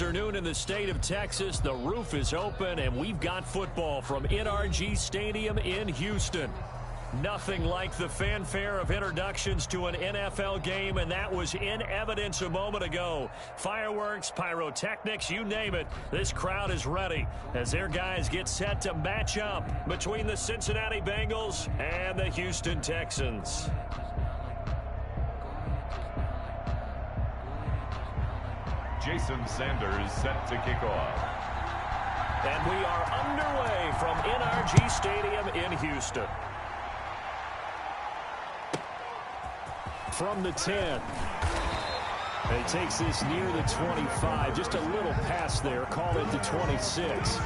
afternoon in the state of Texas. The roof is open, and we've got football from NRG Stadium in Houston. Nothing like the fanfare of introductions to an NFL game, and that was in evidence a moment ago. Fireworks, pyrotechnics, you name it. This crowd is ready as their guys get set to match up between the Cincinnati Bengals and the Houston Texans. Jason Sanders set to kick off. And we are underway from NRG Stadium in Houston. From the 10. He takes this near the 25. Just a little pass there. Call it the 26.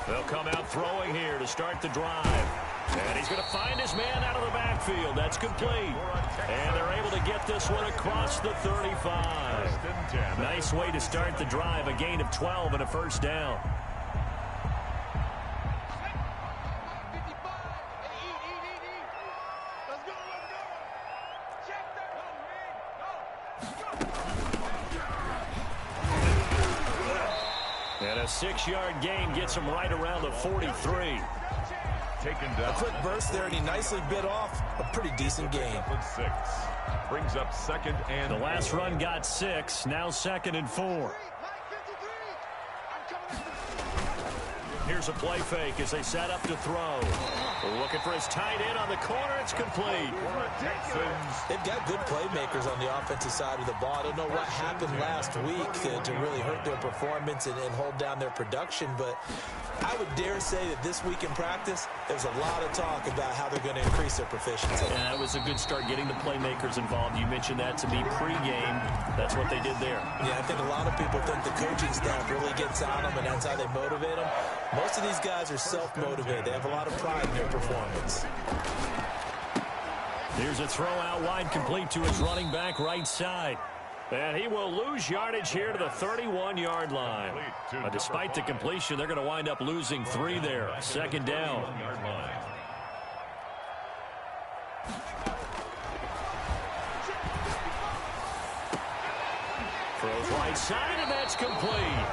They'll come out throwing here to start the drive. And he's going to find his man out of the backfield. That's complete. And they're able to get this one across the 35. Nice way to start the drive. A gain of 12 and a first down. And a 6-yard gain gets him right around the 43. Taken down. A quick burst there, and he nicely bit off a pretty decent gain. 6. Brings up second and the last run got 6. Now 2nd and 4. Here's a play fake as they set up to throw. Looking for his tight end on the corner. It's complete. They've got good playmakers on the offensive side of the ball. I don't know what happened last week to really hurt their performance and hold down their production, but I would dare say that this week in practice, there's a lot of talk about how they're going to increase their proficiency. Yeah, that was a good start getting the playmakers involved. You mentioned that to me pregame. That's what they did there. Yeah, I think a lot of people think the coaching staff really gets on them, and that's how they motivate them. Most of these guys are self-motivated. They have a lot of pride in their performance. Here's a throw out wide, complete to his running back right side. And he will lose yardage here to the 31-yard line. Despite the completion, they're going to wind up losing 3 there. 2nd down. Throws right side, and that's complete.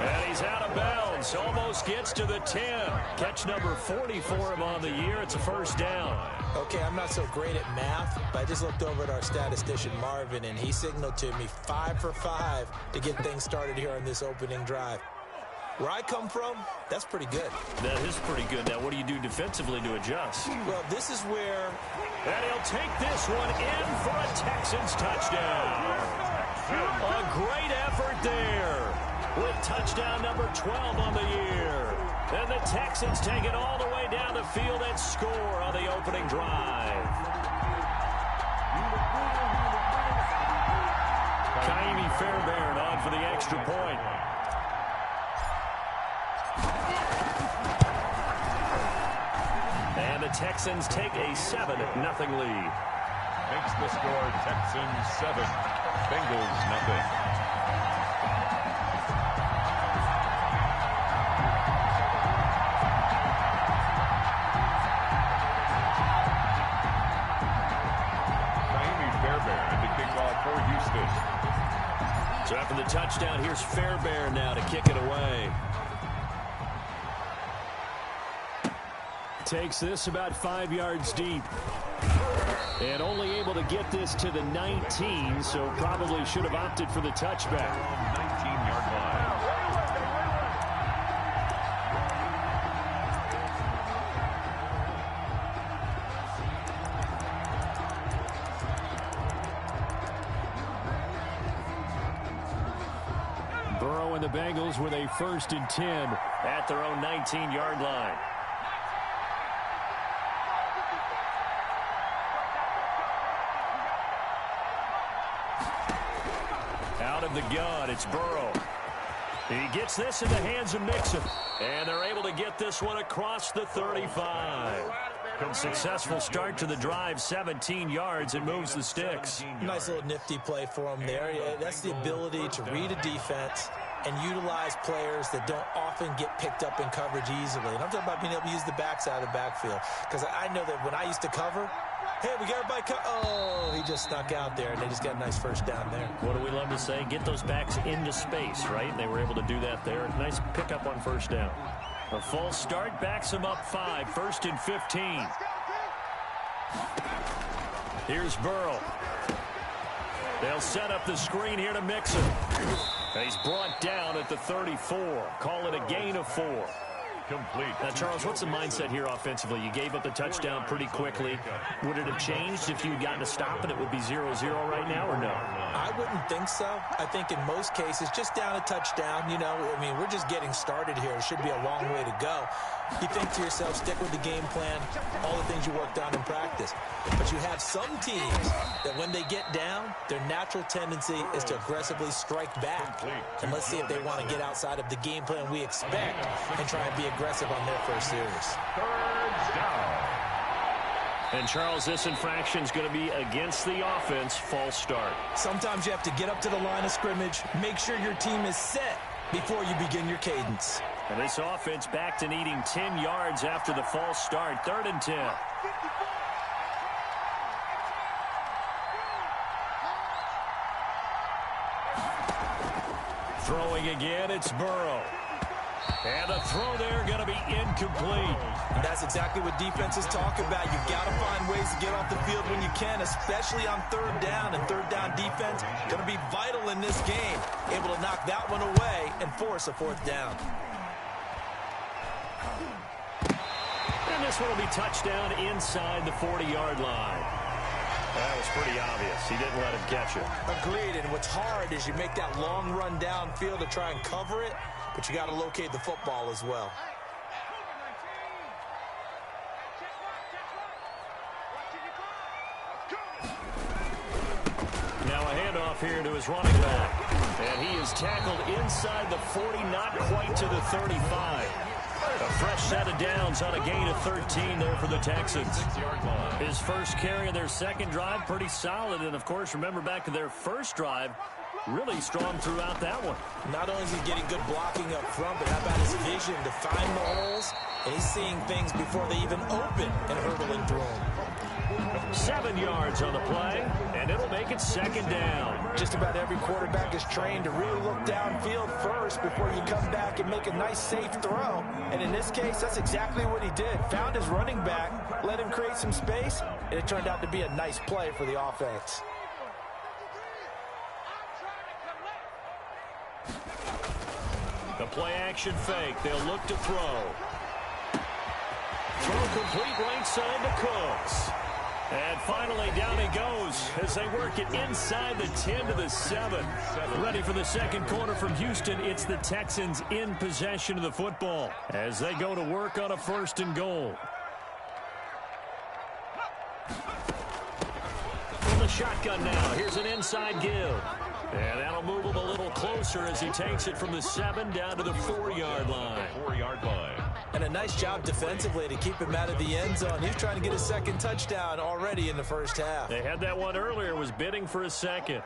And he's out of bounds. Almost gets to the 10. Catch number 40 for him on the year. It's a first down. Okay, I'm not so great at math, but I just looked over at our statistician, Marvin, and he signaled to me 5 for 5 to get things started here on this opening drive. Where I come from, that's pretty good. That is pretty good. Now, what do you do defensively to adjust? Well, this is where... And he'll take this one in for a Texans touchdown. A great effort there with touchdown number 12 on the year. And the Texans take it all the way down the field and score on the opening drive. Kaimi Fairbairn on for the extra point. And the Texans take a 7-0 lead. Makes the score Texans 7, Bengals nothing. So after the touchdown, here's Fairbairn now to kick it away. Takes this about 5 yards deep. And only able to get this to the 19, so probably should have opted for the touchback. 19-yard line. Burrow and the Bengals with a 1st and 10 at their own 19-yard line. Out of the gun, it's Burrow. He gets this in the hands of Mixon. And they're able to get this one across the 35. A successful start to the drive, 17 yards, and moves the sticks. Nice little nifty play for him there. That's the ability to read a defense and utilize players that don't often get picked up in coverage easily. And I'm talking about being able to use the backside of the backfield. Because I know that when I used to cover, hey, we got everybody oh, he just snuck out there, and they just got a nice first down there. What do we love to say? Get those backs into space, right? And they were able to do that there. Nice pickup on first down. A false start backs them up 5, 1st and 15. Here's Burrow. They'll set up the screen here to Mixon. He's brought down at the 34. Call it a gain of 4. Complete. Now, Charles, what's the mindset here offensively? You gave up the touchdown pretty quickly. Would it have changed if you had gotten a stop and it would be 0-0 right now, or no? I wouldn't think so. I think in most cases, just down a touchdown, you know, I mean, we're just getting started here. It should be a long way to go. You think to yourself, stick with the game plan, all the things you worked on in practice. But you have some teams that when they get down, their natural tendency is to aggressively strike back. And let's see if they want to get outside of the game plan we expect and try and be aggressive on their first series. Third down. And, Charles, this infraction is going to be against the offense, false start. Sometimes you have to get up to the line of scrimmage, make sure your team is set before you begin your cadence. And this offense back to needing 10 yards after the false start. 3rd and 10. Throwing again, it's Burrow. And the throw there going to be incomplete. And that's exactly what defenses talk about. You've got to find ways to get off the field when you can, especially on 3rd down. And 3rd down defense going to be vital in this game. Able to knock that one away and force a 4th down. And this one will be touchdown inside the 40-yard line. That was pretty obvious. He didn't let him catch it. Agreed. And what's hard is you make that long run downfield to try and cover it, but you got to locate the football as well. Now a handoff here to his running back. And he is tackled inside the 40, not quite to the 35. A fresh set of downs on a gain of 13 there for the Texans. His first carry of their second drive, pretty solid. And, of course, remember back to their first drive, really strong throughout that one. Not only is he getting good blocking up front, but how about his vision to find the holes? And he's seeing things before they even open and hurdling through them. 7 yards on the play, and it'll make it 2nd down. Just about every quarterback is trained to really look downfield first before you come back and make a nice, safe throw. And in this case, that's exactly what he did. Found his running back, let him create some space, and it turned out to be a nice play for the offense. The play-action fake. They'll look to throw. Throw complete right side to Cooks. And finally, down he goes as they work it inside the 10 to the 7. Ready for the second quarter from Houston. It's the Texans in possession of the football as they go to work on a 1st and goal. From the shotgun now, here's an inside give. And that'll move him a little closer as he takes it from the 7 down to the 4-yard line. 4-yard line. And a nice job defensively to keep him out of the end zone. He's trying to get a second touchdown already in the first half. They had that one earlier, was bidding for a second.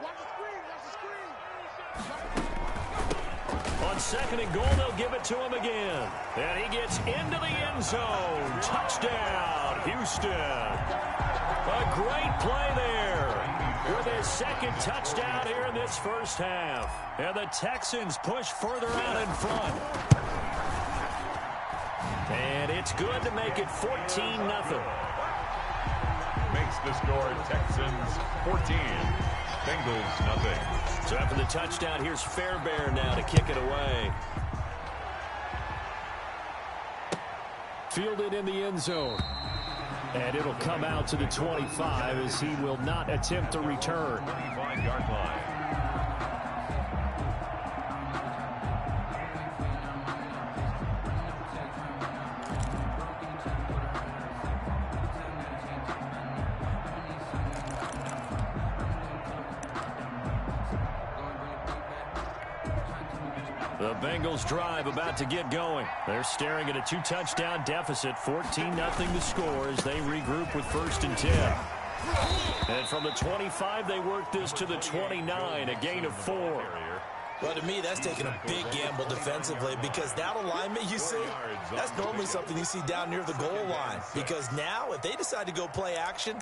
On 2nd and goal, they'll give it to him again. And he gets into the end zone. Touchdown, Houston. A great play there with his second touchdown here in this first half. And the Texans push further out in front. And it's good to make it 14-0. Makes the score Texans 14, Bengals nothing. So after the touchdown, here's Fairbairn now to kick it away. Fielded in the end zone. And it'll come out to the 25 as he will not attempt to return. 25-yard line. The Bengals drive about to get going. They're staring at a 2-touchdown deficit, 14-0 to score as they regroup with 1st and 10. And from the 25, they work this to the 29, a gain of 4. Well, to me, that's taking a big gamble defensively because that alignment you see, that's normally something you see down near the goal line. Because now, if they decide to go play action,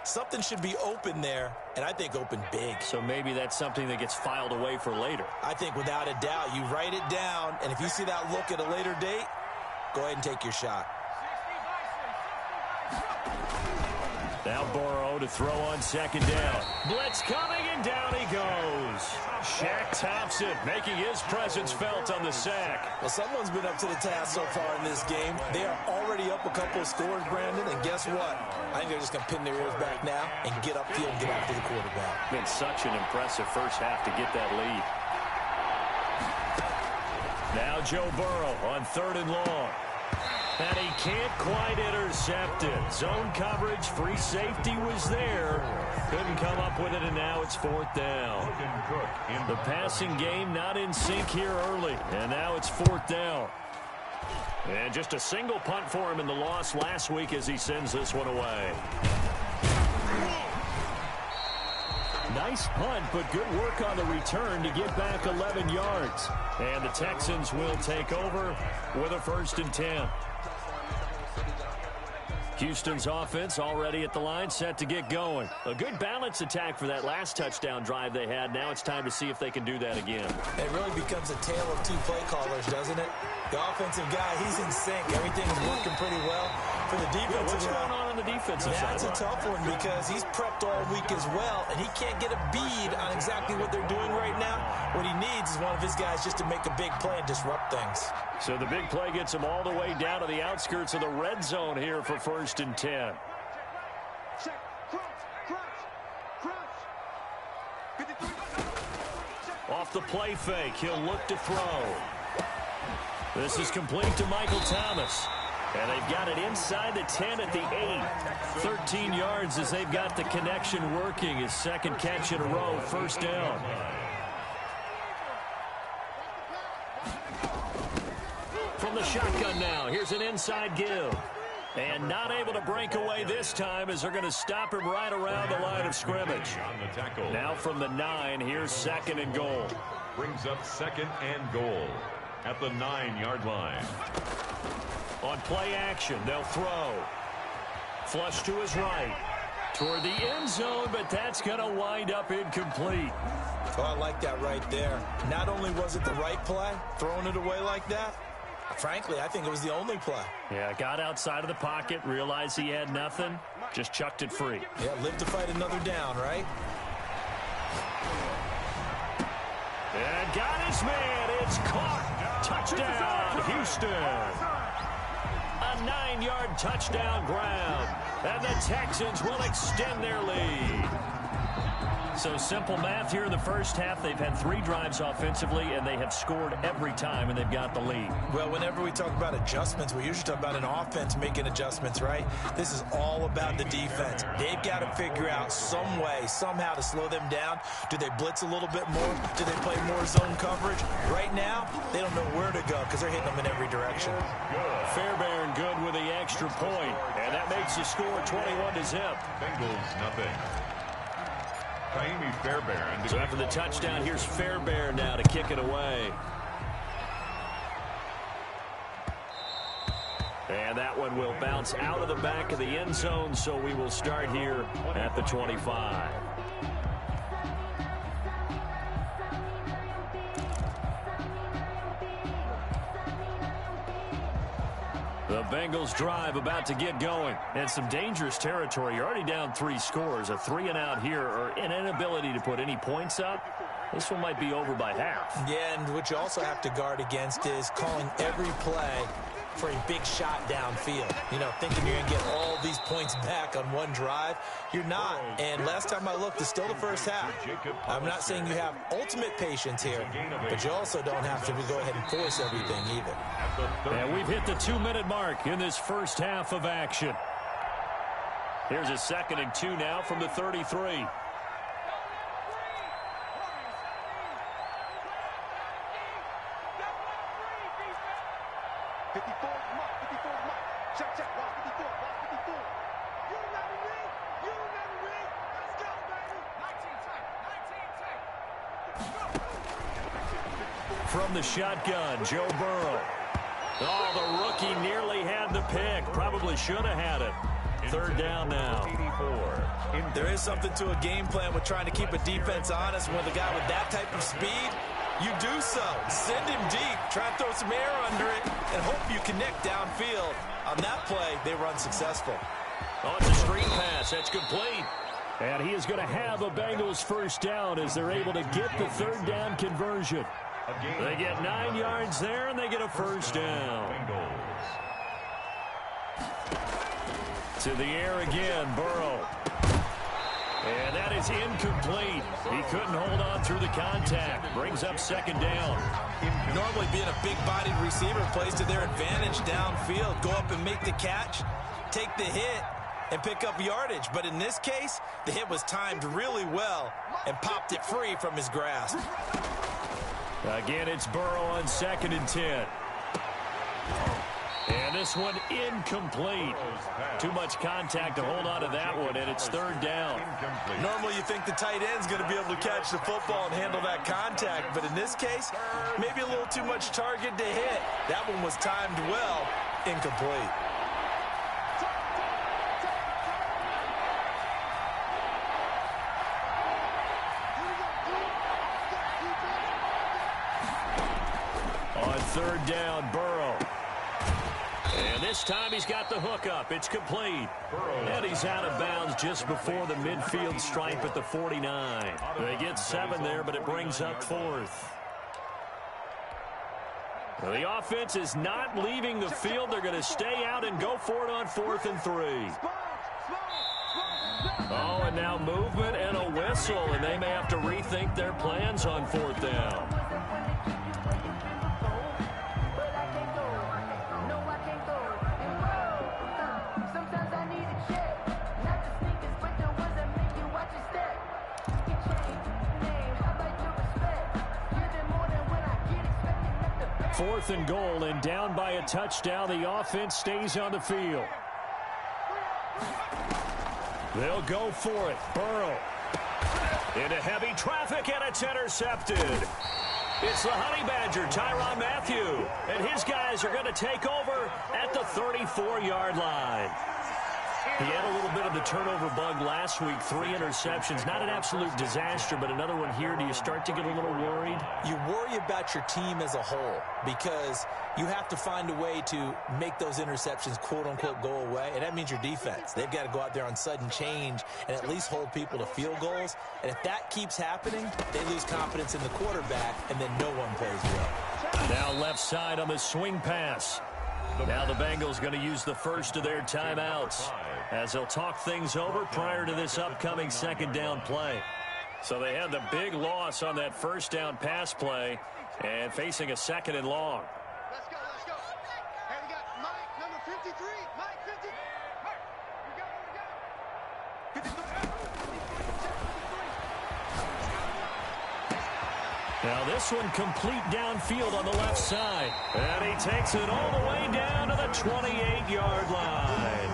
something should be open there, and I think open big. So maybe that's something that gets filed away for later. I think without a doubt, you write it down, and if you see that look at a later date, go ahead and take your shot. Now Burrow to throw on second down. Blitz coming, and down he goes. Shaq Thompson making his presence felt on the sack. Well, someone's been up to the task so far in this game. They are already up a couple of scores, Brandon, and guess what? I think they're just going to pin their ears back now and get upfield and get after the quarterback. Been such an impressive first half to get that lead. Now Joe Burrow on 3rd and long. And he can't quite intercept it. Zone coverage, free safety was there. Couldn't come up with it, and now it's 4th down. The passing game not in sync here early, and now it's 4th down. And just a single punt for him in the loss last week as he sends this one away. Nice punt, but good work on the return to get back 11 yards. And the Texans will take over with a 1st and 10. Houston's offense already at the line, set to get going. A good balance attack for that last touchdown drive they had. Now it's time to see if they can do that again. It really becomes a tale of two play callers, doesn't it? The offensive guy, he's in sync. Everything's working pretty well. For the defensive what's going on the defensive side? That's a tough one because he's prepped all week as well, and he can't get a bead on exactly what they're doing right now. What he needs is one of his guys just to make a big play and disrupt things. So the big play gets him all the way down to the outskirts of the red zone here for 1st and 10. Off the play fake, he'll look to throw. This is complete to Michael Thomas. And they've got it inside the 10 at the 8. 13 yards as they've got the connection working. His 2nd catch in a row, 1st down. From the shotgun now, here's an inside give. And not able to break away this time as they're going to stop him right around the line of scrimmage. Now from the 9, here's 2nd and goal. Brings up 2nd and goal at the 9-yard line. On play action, they'll throw. Flush to his right. Toward the end zone, but that's going to wind up incomplete. Oh, I like that right there. Not only was it the right play, throwing it away like that, frankly, I think it was the only play. Yeah, got outside of the pocket, realized he had nothing, just chucked it free. Yeah, live to fight another down, right? And got his man. It's caught. Touchdown, Houston. A 9-yard touchdown grab. And the Texans will extend their lead. So simple math here in the first half. They've had 3 drives offensively, and they have scored every time, and they've got the lead. Well, whenever we talk about adjustments, we usually talk about an offense making adjustments, right? This is all about the defense. They've got to figure out some way, somehow to slow them down. Do they blitz a little bit more? Do they play more zone coverage? Right now, they don't know where to go because they're hitting them in every direction. Fairbairn good with the extra point, and that makes the score 21-0. Bengals nothing. Fairbairn. So after the touchdown, here's Fairbairn now to kick it away. And that one will bounce out of the back of the end zone, so we will start here at the 25. The Bengals drive about to get going. And some dangerous territory. You're already down 3 scores. A 3-and-out here, or an inability to put any points up. This one might be over by half. Yeah, and what you also have to guard against is calling every play for a big shot downfield. You know, thinking you're going to get all these points back on one drive. You're not. And last time I looked, it's still the first half. I'm not saying you have ultimate patience here, but you also don't have to go ahead and force everything either. And we've hit the 2-minute mark in this first half of action. Here's a 2nd and 2 now from the 33. from the shotgun, Joe Burrow. Oh, the rookie nearly had the pick. Probably should have had it. Third down now. There is something to a game plan with trying to keep a defense honest. When the guy with that type of speed, you do so. Send him deep. Try and throw some air under it and hope you connect downfield. On that play, they were unsuccessful. Oh, it's a screen pass. That's complete. And he is going to have a Bengals first down as they're able to get the third down conversion. They get 9 yards there, and they get a first down. To the air again, Burrow. And that is incomplete. He couldn't hold on through the contact. Brings up second down. Normally being a big-bodied receiver plays to their advantage downfield. Go up and make the catch, take the hit, and pick up yardage. But in this case, the hit was timed really well and popped it free from his grasp. Again, it's Burrow on 2nd and 10. And this one incomplete. Too much contact to hold on to that one, and it's third down. Normally you think the tight end's going to be able to catch the football and handle that contact, but in this case, maybe a little too much target to hit. That one was timed well, incomplete. On third down, Burrow. And this time he's got the hook up. It's complete. And he's out of bounds just before the midfield stripe at the 49. They get 7 there, but it brings up 4th. The offense is not leaving the field. They're going to stay out and go for it on 4th and 3. Oh, and now movement and a whistle, and they may have to rethink their plans on 4th down. Fourth and goal, and down by a touchdown. The offense stays on the field. They'll go for it. Burrow into heavy traffic, and it's intercepted. It's the Honey Badger, Tyrann Mathieu, and his guys are going to take over at the 34-yard line. He had a little bit of the turnover bug last week, 3 interceptions. Not an absolute disaster, but another one here. Do you start to get a little worried? You worry about your team as a whole because you have to find a way to make those interceptions, quote-unquote, go away, and that means your defense. They've got to go out there on sudden change and at least hold people to field goals, and if that keeps happening, they lose confidence in the quarterback, and then no one plays well. Now left side on the swing pass. Now the Bengals going to use the first of their timeouts as they'll talk things over prior to this upcoming second down play. So they had the big loss on that first down pass play and facing a 2nd and long. Let's go, let's go. Hey, we got Mike, number 53. Mike, 50. Mike, we got it. 53. Now this one complete downfield on the left side. And he takes it all the way down to the 28-yard line.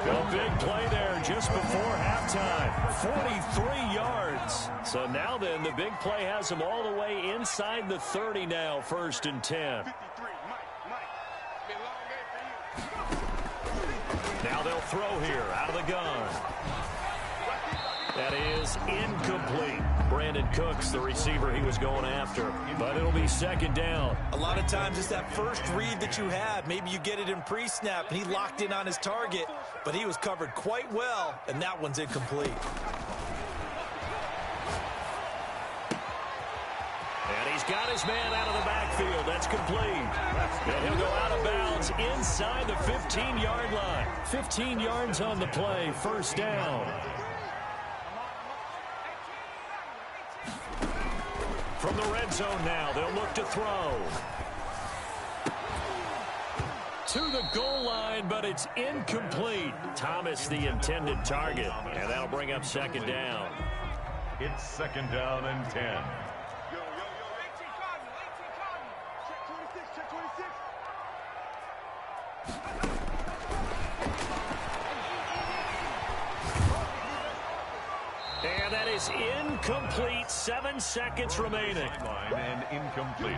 A big play there just before halftime. 43 yards. So now then, the big play has him all the way inside the 30 now, 1st and 10. 53. Mike. Been a long game for you. Now they'll throw here out of the gun. That is incomplete. Brandon Cooks, the receiver he was going after. But it'll be second down. A lot of times it's that first read that you have. Maybe you get it in pre-snap, and he locked in on his target, but he was covered quite well, and that one's incomplete. And he's got his man out of the backfield. That's complete. And he'll go out of bounds inside the 15-yard line. 15 yards on the play, first down. From the red zone now, they'll look to throw. To the goal line, but it's incomplete. Thomas, the intended target, and that'll bring up second down. It's second down and 10. Yo. 18 Cardinal. Check 26. And that is is incomplete. 7 seconds remaining. And incomplete.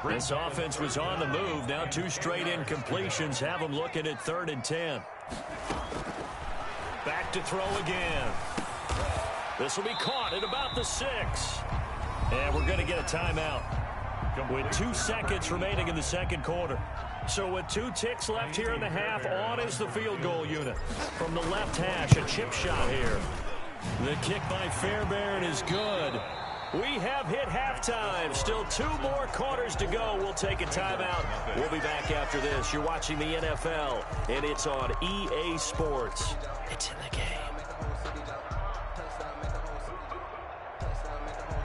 This offense was on the move. Now 2 straight incompletions have them looking at 3rd and 10. Back to throw again. This will be caught at about the 6. And we're going to get a timeout with 2 seconds remaining in the second quarter. So with 2 ticks left here in the half, on is the field goal unit. From the left hash, a chip shot here. The kick by Fairbairn is good. We have hit halftime. Still 2 more quarters to go. We'll take a timeout. We'll be back after this. You're watching the NFL, and it's on EA Sports. It's in the game.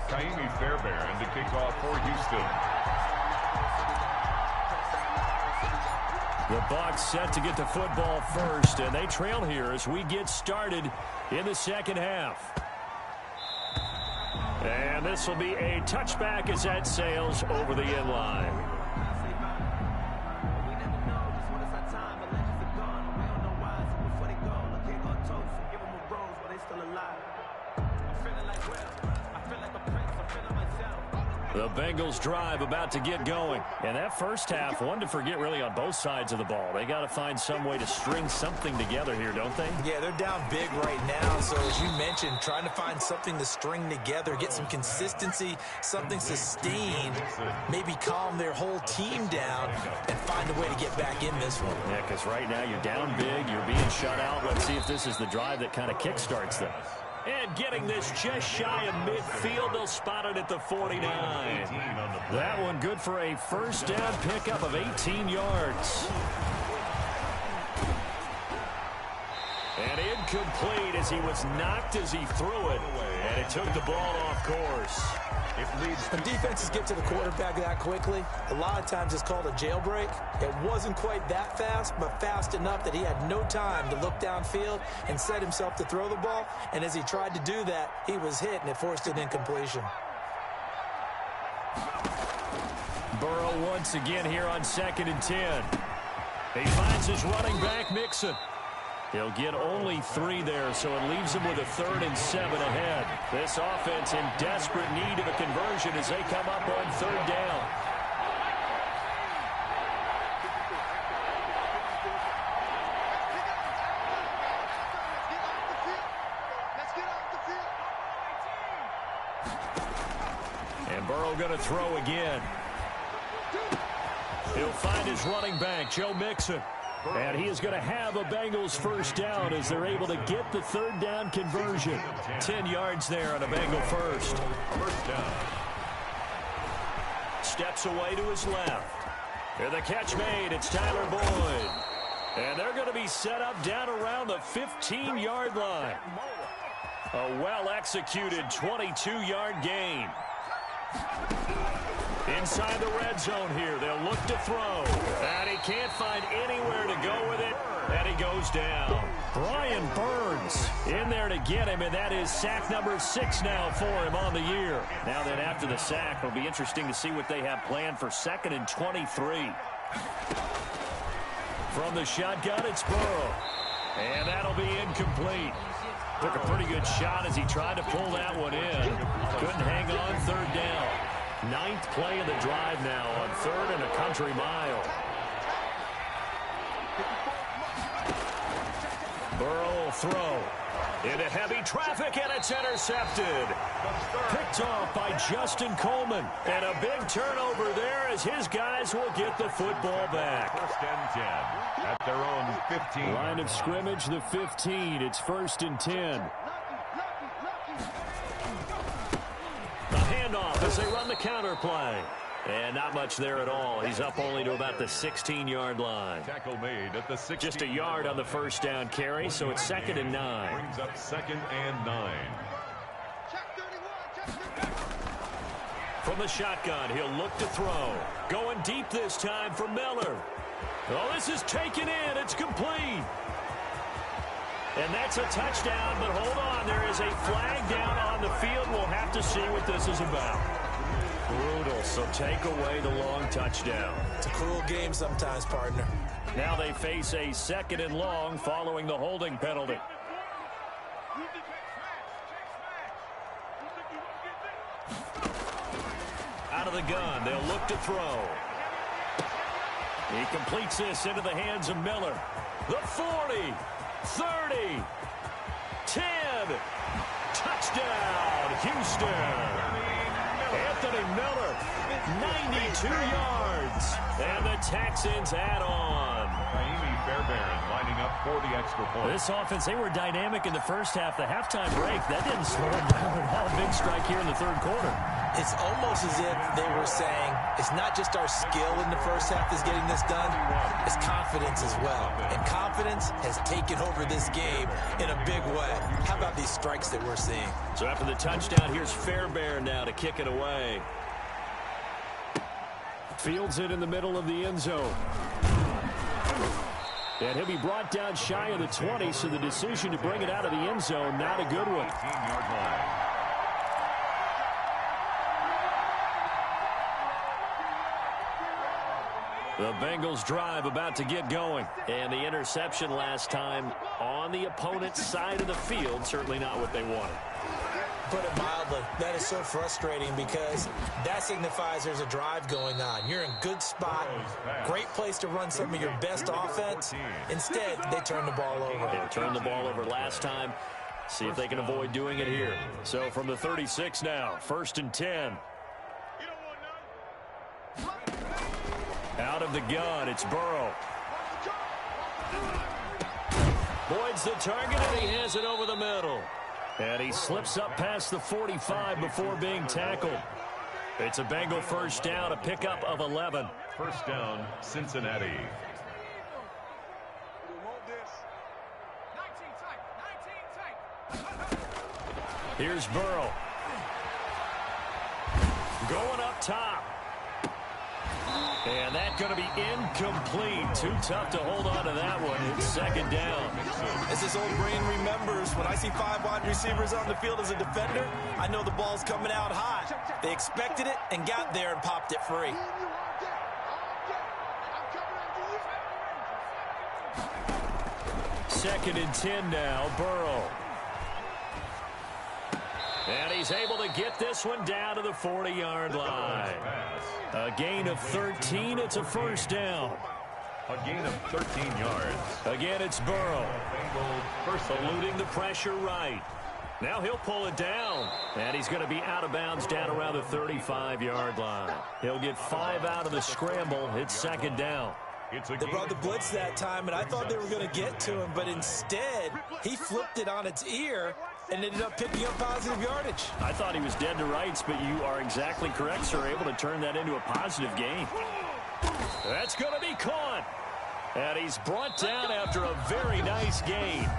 Kaimi Fairbairn to kick off for Houston. The Bucs set to get the football first, and they trail here as we get started in the second half. And this will be a touchback as that sails over the end line. The Bengals drive about to get going. And that first half, one to forget really on both sides of the ball. They got to find some way to string something together here, don't they? Yeah, they're down big right now. So as you mentioned, trying to find something to string together, get some consistency, something sustained, maybe calm their whole team down and find a way to get back in this one. Yeah, because right now you're down big, you're being shut out. Let's see if this is the drive that kind of kickstarts them. And getting this just shy of midfield, they'll spot it at the 49. That one good for a first down pickup of 18 yards. And incomplete as he was knocked as he threw it. And it took the ball off course. When defenses get to the quarterback that quickly, a lot of times it's called a jailbreak. It wasn't quite that fast, but fast enough that he had no time to look downfield and set himself to throw the ball. And as he tried to do that, he was hit, and it forced an incompletion. Burrow once again here on 2nd and 10. He finds his running back, Mixon. He'll get only 3 there, so it leaves him with a 3rd and 7 ahead. This offense in desperate need of a conversion as they come up on 3rd down. And Burrow going to throw again. He'll find his running back, Joe Mixon. And he is going to have a Bengals first down as they're able to get the 3rd down conversion. 10 yards there on a Bengal first. First down. Steps away to his left. And the catch made. It's Tyler Boyd. And they're going to be set up down around the 15-yard line. A well-executed 22-yard gain. Inside the red zone here, they'll look to throw. And he can't find anywhere to go with it, and he goes down. Brian Burns in there to get him, and that is sack number 6 now for him on the year. Now then, after the sack, it'll be interesting to see what they have planned for 2nd and 23. From the shotgun, it's Burrow. And that'll be incomplete. Took a pretty good shot as he tried to pull that one in. Couldn't hang on 3rd down. 9th play of the drive now on 3rd and a country mile. Burrow will throw into heavy traffic, and it's intercepted. Picked off by Justin Coleman. And a big turnover there as his guys will get the football back. 1st and 10 at their own 15. Line of scrimmage, the 15. It's 1st and 10. Handoff as they run the counter play. And not much there at all. He's up only to about the 16-yard line. Tackle made at the 16. Just a yard on the first down carry, so it's 2nd and 9. Brings up 2nd and 9. From the shotgun, he'll look to throw. Going deep this time for Miller. Oh, this is taken in. It's complete. And that's a touchdown, but hold on. There is a flag down on the field. We'll have to see what this is about. Brutal, so take away the long touchdown. It's a cruel game sometimes, partner. Now they face a 2nd and long following the holding penalty. Out of the gun, they'll look to throw. He completes this into the hands of Miller. The 40, 30, 10. Touchdown, Houston. Anthony Miller, 92 yards. And the Texans add on. Fairbairn lining up for the extra point. This offense, they were dynamic in the first half. The halftime break, that didn't slow them down at all. Big strike here in the third quarter. It's almost as if they were saying, it's not just our skill in the first half that's getting this done, it's confidence as well. And confidence has taken over this game in a big way. How about these strikes that we're seeing? So after the touchdown, here's Fairbairn now to kick it away. Fields it in the middle of the end zone. And he'll be brought down shy of the 20, so the decision to bring it out of the end zone, not a good one. 18-yard line. The Bengals drive about to get going. And the interception last time on the opponent's side of the field, certainly not what they wanted. Put it mildly, that is so frustrating because that signifies there's a drive going on. You're in good spot, great place to run some of your best offense. Instead, they turn the ball over. They turned the ball over last time. See if they can avoid doing it here. So from the 36 now, 1st and 10. Out of the gun, it's Burrow. Boyd's the target, and he has it over the middle. And he slips up past the 45 before being tackled. It's a Bengal first down, a pickup of 11. First down, Cincinnati. Here's Burrow. Going up top. And that's going to be incomplete. Too tough to hold on to that one. It's second down. As this old brain remembers, when I see 5 wide receivers on the field as a defender, I know the ball's coming out hot. They expected it and got there and popped it free. Second and 10 now, Burrow. And he's able to get this one down to the 40-yard line. A gain of 13. It's a first down. A gain of 13 yards. Again, it's Burrow. Eluding the pressure right. Now he'll pull it down. And he's going to be out of bounds down around the 35-yard line. He'll get 5 out of the scramble. It's second down. They brought the blitz that time, and I thought they were going to get to him, but instead, he flipped it on its ear and ended up picking up positive yardage. I thought he was dead to rights, but you are exactly correct, sir. Able to turn that into a positive gain. That's going to be caught. And he's brought down after a very nice gain.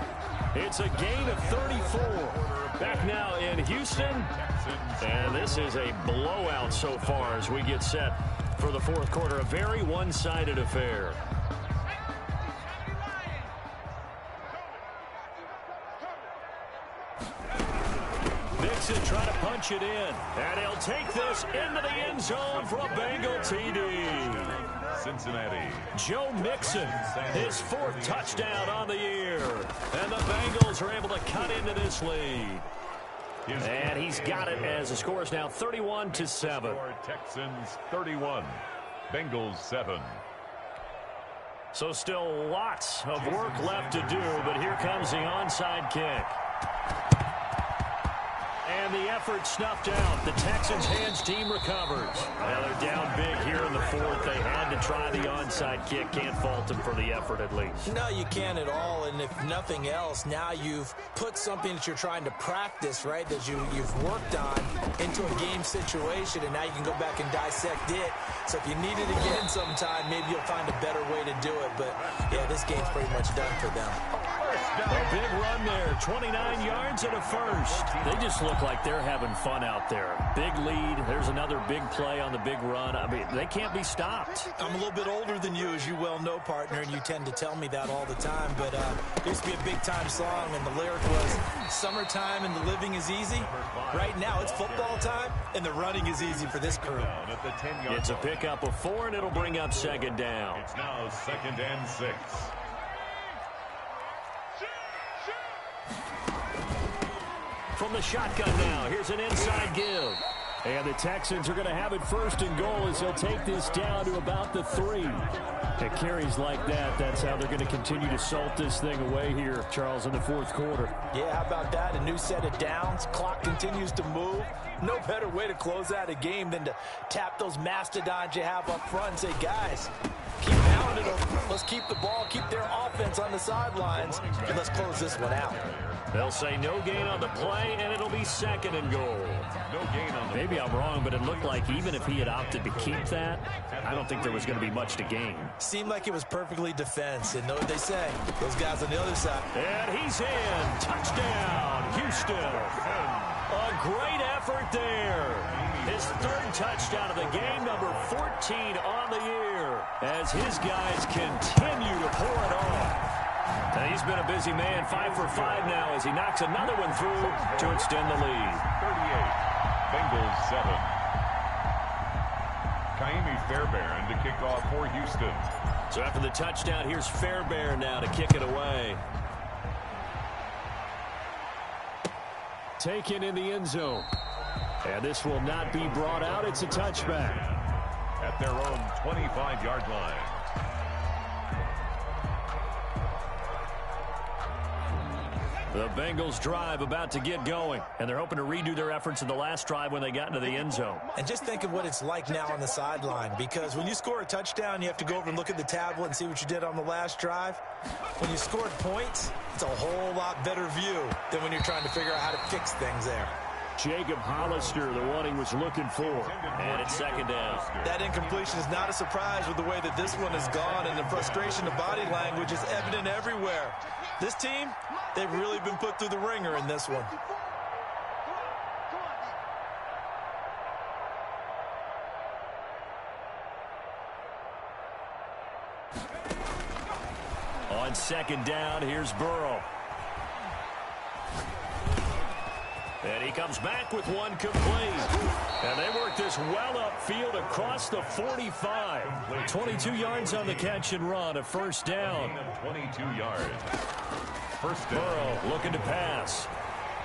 It's a gain of 34. Back now in Houston. And this is a blowout so far as we get set for the fourth quarter. A very one-sided affair. Mixon trying to punch it in. And he'll take this into the end zone for a Bengal TD. Cincinnati. Joe Mixon, his 4th touchdown on the year. And the Bengals are able to cut into this lead. And he's got it as the score is now 31-7. Texans 31, Bengals 7. So still lots of work left to do, but here comes the onside kick. And the effort snuffed out. The Texans' hands team recovers. Well, they're down big here in the 4th. They had to try the onside kick. Can't fault them for the effort at least. No, you can't at all. And if nothing else, now you've put something that you're trying to practice, right, that you've worked on into a game situation, and now you can go back and dissect it. So if you need it again sometime, maybe you'll find a better way to do it. But, yeah, this game's pretty much done for them. A big run there, 29 yards and a first. They just look like they're having fun out there. Big lead. There's another big play on the big run. I mean, they can't be stopped. I'm a little bit older than you, as you well know, partner, and you tend to tell me that all the time. But it used to be a big-time song, and the lyric was, summertime and the living is easy. Right now, it's football time, and the running is easy for this crew. It's a pickup of 4, and it'll bring up second down. It's now 2nd and 6. From the shotgun now, here's an inside give. And the Texans are going to have it first and goal as they'll take this down to about the 3. It carries like that. That's how they're going to continue to salt this thing away here, Charles, in the fourth quarter. Yeah, how about that? A new set of downs. Clock continues to move. No better way to close out a game than to tap those mastodons you have up front and say, guys, keep pounding them. Let's keep the ball, keep their offense on the sidelines, and let's close this one out. They'll say no gain on the play, and it'll be second and goal. No gain on the Maybe I'm wrong, but it looked like even if he had opted to keep that, I don't think there was going to be much to gain. Seemed like it was perfectly defense, and know what they say. Those guys on the other side. And he's in. Touchdown, Houston. A great effort there. His third touchdown of the game, number 14 on the year, as his guys continue to pour it on. And he's been a busy man, 5 for 5 now as he knocks another one through to extend the lead. 38, Bengals 7. Kaimi Fairbairn to kick off for Houston. So after the touchdown, here's Fairbairn now to kick it away. Taken in the end zone. And this will not be brought out. It's a touchback. At their own 25-yard line. The Bengals drive about to get going, and they're hoping to redo their efforts in the last drive when they got into the end zone. And just think of what it's like now on the sideline, because when you score a touchdown, you have to go over and look at the tablet and see what you did on the last drive. When you scored points, it's a whole lot better view than when you're trying to figure out how to fix things there. Jacob Hollister, the one he was looking for. And it's second down. That incompletion is not a surprise with the way that this one has gone, and the frustration of body language is evident everywhere. This team, they've really been put through the ringer in this one. On second down, here's Burrow. And he comes back with one complete. And they work this well upfield across the 45. 22 yards on the catch and run, a first down. 22 yards. First down. Burrow looking to pass.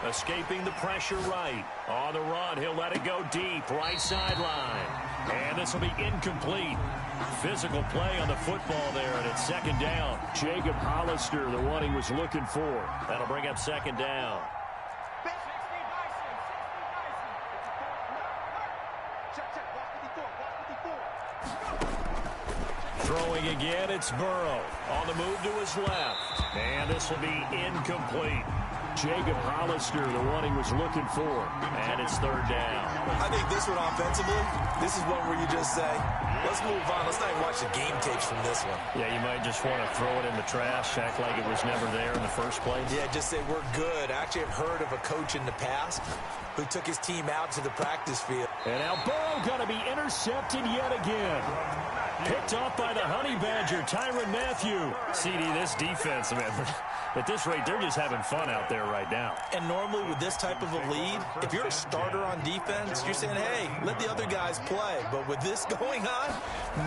Escaping the pressure right. On the run, he'll let it go deep, right sideline. And this will be incomplete. Physical play on the football there, and it's second down. Jacob Hollister, the one he was looking for. That'll bring up second down. Throwing again, it's Burrow. On the move to his left. And this will be incomplete. Jacob Hollister, the one he was looking for. And it's third down. I think this one offensively, this is one where you just say, let's move on. Let's not even watch the game tapes from this one. Yeah, you might just want to throw it in the trash, act like it was never there in the first place. Yeah, just say we're good. I actually have heard of a coach in the past who took his team out to the practice field. And now Burrow going to be intercepted yet again. Picked off by the Honey Badger, Tyrann Mathieu. CD, this defense, man, at this rate, they're just having fun out there right now. And normally with this type of a lead, if you're a starter on defense, you're saying, hey, let the other guys play. But with this going on,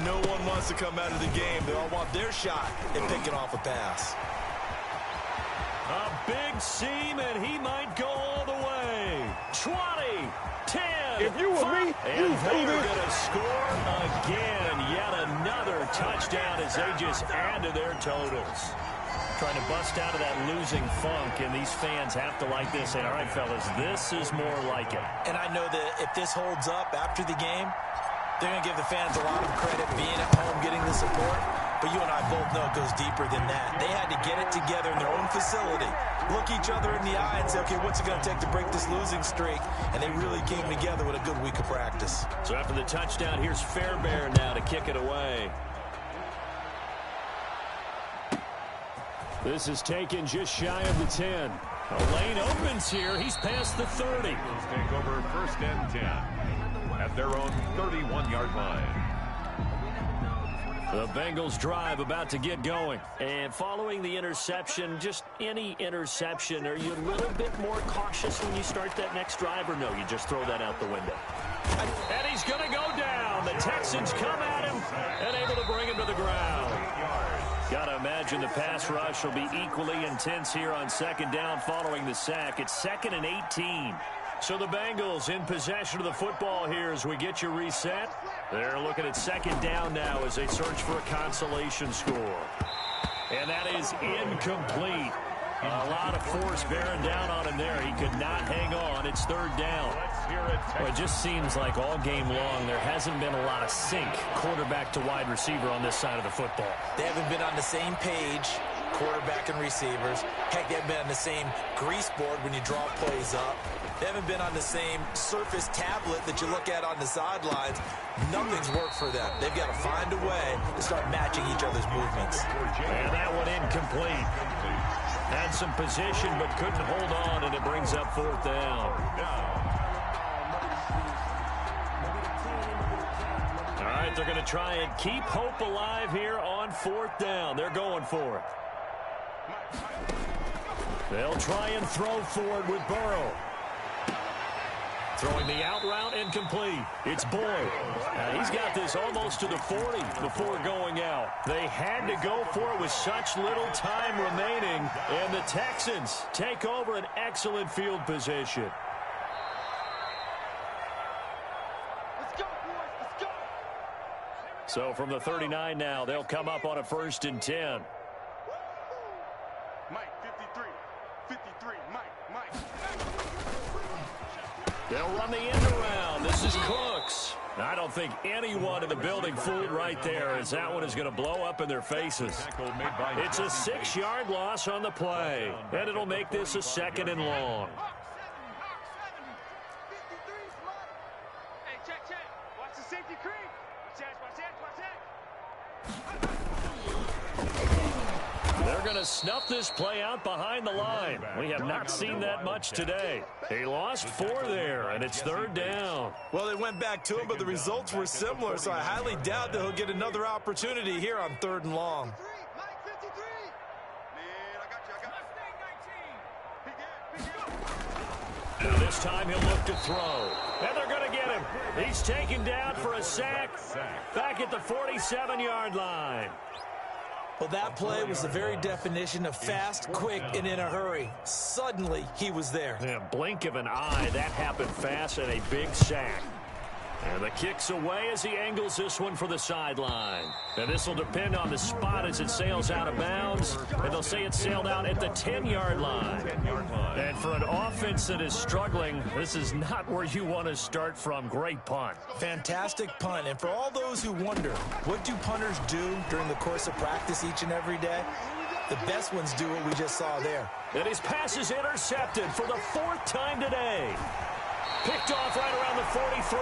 no one wants to come out of the game. They all want their shot at picking off a pass. A big seam, and he might go all the way. 20, 10. If you were me, and they're going to score again. Yet another touchdown as they just add to their totals. Trying to bust out of that losing funk, and these fans have to like this. Saying, all right, fellas, this is more like it. And I know that if this holds up after the game, they're going to give the fans a lot of credit being at home, getting the support. But you and I both know it goes deeper than that. They had to get it together in their own facility, look each other in the eye and say, okay, what's it going to take to break this losing streak? And they really came together with a good week of practice. So after the touchdown, here's Fairbairn now to kick it away. This is taken just shy of the 10. A lane opens here. He's past the 30. Let's take over first and 10 at their own 31-yard line. The Bengals drive about to get going. And following the interception, just any interception, are you a little bit more cautious when you start that next drive, or no, you just throw that out the window? And he's going to go down. The Texans come at him and able to bring him to the ground. Got to imagine the pass rush will be equally intense here on second down following the sack. It's 2nd and 18. So the Bengals in possession of the football here as we get you reset. They're looking at second down now as they search for a consolation score. And that is incomplete. A lot of force bearing down on him there. He could not hang on. It's third down. Well, it just seems like all game long there hasn't been a lot of sync quarterback to wide receiver on this side of the football. They haven't been on the same page, quarterback and receivers. Heck, they haven't been on the same grease board when you draw plays up. They haven't been on the same surface tablet that you look at on the sidelines. Nothing's worked for them. They've got to find a way to start matching each other's movements. And that one incomplete. Had some position but couldn't hold on, and it brings up fourth down. All right, they're going to try and keep hope alive here on fourth down. They're going for it. They'll try and throw forward with Burrow. Throwing the out route incomplete. It's Boyd. He's got this almost to the 40 before going out. They had to go for it with such little time remaining, and the Texans take over an excellent field position. Let's go, boys. Let's go. So from the 39 now, they'll come up on a 1st and 10. Mike, 53. 53. Mike. They'll run the end around. This is Cooks. I don't think anyone in the building fooled right there, as that one is going to blow up in their faces. It's a 6-yard loss on the play, and it'll make this a 2nd and long. Hey, check. Watch the safety creep. Watch that. They're going to snuff this play out behind the line. We have not seen that much today. He lost 4 there, and it's 3rd down. Well, they went back to him, but the results were similar, so I highly doubt that he'll get another opportunity here on 3rd and long. Mike, 53. Man, I got you. Now this time he'll look to throw. And they're going to get him. He's taken down for a sack back at the 47-yard line. Well, that play was the very definition of fast, quick, and in a hurry. Suddenly, he was there. Yeah, blink of an eye, that happened fast, and a big sack. And the kick's away as he angles this one for the sideline. And this will depend on the spot as it sails out of bounds. And they'll say it sailed out at the 10-yard line. And for an offense that is struggling, this is not where you want to start from. Great punt. Fantastic punt. And for all those who wonder, what do punters do during the course of practice each and every day? The best ones do what we just saw there. And his pass is intercepted for the 4th time today. Picked off right around the 43.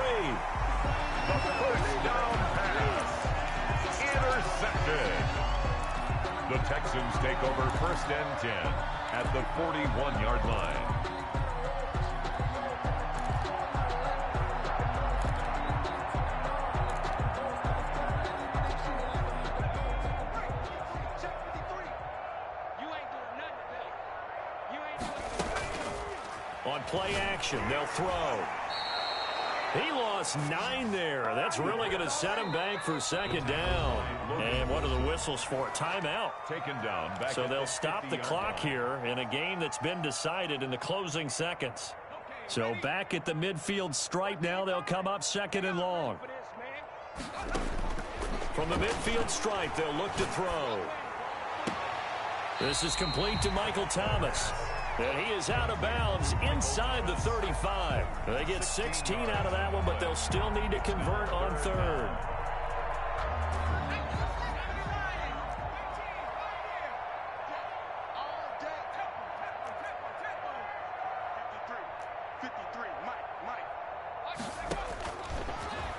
The first down pass. Intercepted. The Texans take over 1st and 10 at the 41-yard line. Check 53. You ain't doing nothing today. You ain't doing nothing. On play action, they'll throw. He lost 9 there. That's really going to set him back for 2nd down. And what are the whistles for? Timeout. Taken down. So they'll stop the clock here in a game that's been decided in the closing seconds. So back at the midfield stripe now, they'll come up 2nd and long. From the midfield stripe, they'll look to throw. This is complete to Michael Thomas. And he is out of bounds inside the 35. They get 16 out of that one, but they'll still need to convert on 3rd.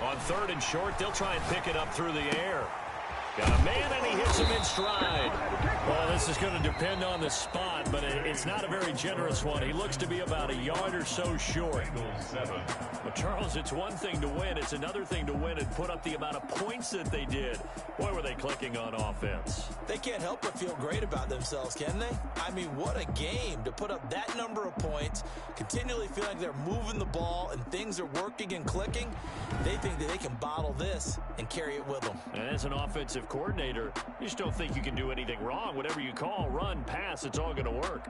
On 3rd and short, they'll try and pick it up through the air. Got a man, and he hits him in stride. Well, this is going to depend on the spot, but it's not a very generous one. He looks to be about a yard or so short. But, Charles, it's one thing to win. It's another thing to win and put up the amount of points that they did. Boy, were they clicking on offense. They can't help but feel great about themselves, can they? I mean, what a game to put up that number of points, continually feel like they're moving the ball and things are working and clicking. They think that they can bottle this and carry it with them. And as an offensive coordinator, you just don't think you can do anything wrong. Whatever you call, run, pass, it's all going to work.